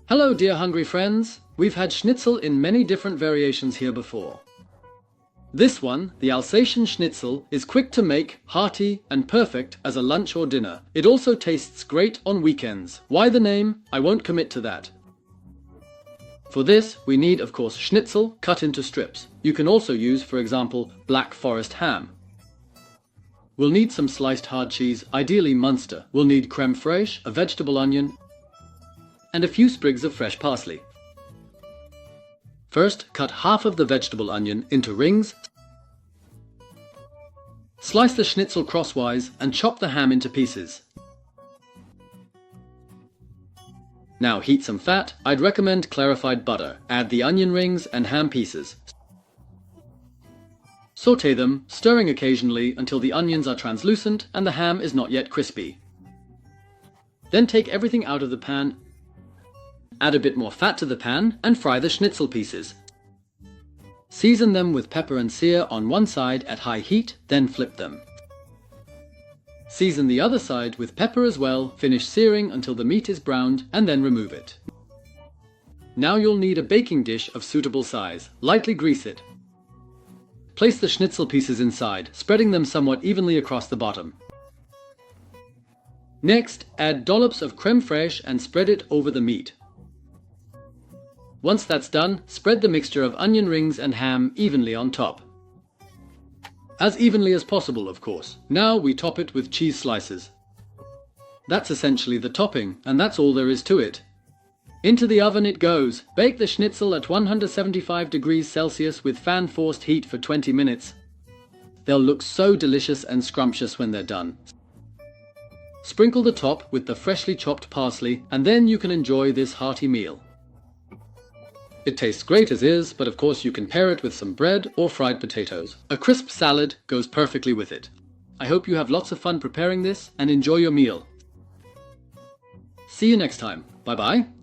Hello dear hungry friends, we've had schnitzel in many different variations here before. This one, the Alsatian schnitzel, is quick to make, hearty and perfect as a lunch or dinner. It also tastes great on weekends. Why the name? I won't commit to that. For this we need of course schnitzel cut into strips. You can also use, for example, Black Forest ham. We'll need some sliced hard cheese, ideally Munster. We'll need crème fraîche, a vegetable onion, and a few sprigs of fresh parsley. First, cut half of the vegetable onion into rings. Slice the schnitzel crosswise and chop the ham into pieces. Now heat some fat. I'd recommend clarified butter. Add the onion rings and ham pieces. Sauté them, stirring occasionally until the onions are translucent and the ham is not yet crispy. Then take everything out of the pan. Add a bit more fat to the pan and fry the schnitzel pieces. Season them with pepper and sear on one side at high heat, then flip them. Season the other side with pepper as well, finish searing until the meat is browned and then remove it. Now you'll need a baking dish of suitable size. Lightly grease it. Place the schnitzel pieces inside, spreading them somewhat evenly across the bottom. Next, add dollops of crème fraîche and spread it over the meat. Once that's done, spread the mixture of onion rings and ham evenly on top. As evenly as possible, of course. Now we top it with cheese slices. That's essentially the topping, and that's all there is to it. Into the oven it goes. Bake the schnitzel at 175 degrees Celsius with fan-forced heat for 20 minutes. They'll look so delicious and scrumptious when they're done. Sprinkle the top with the freshly chopped parsley, and then you can enjoy this hearty meal. It tastes great as is, but of course you can pair it with some bread or fried potatoes. A crisp salad goes perfectly with it. I hope you have lots of fun preparing this and enjoy your meal. See you next time. Bye bye.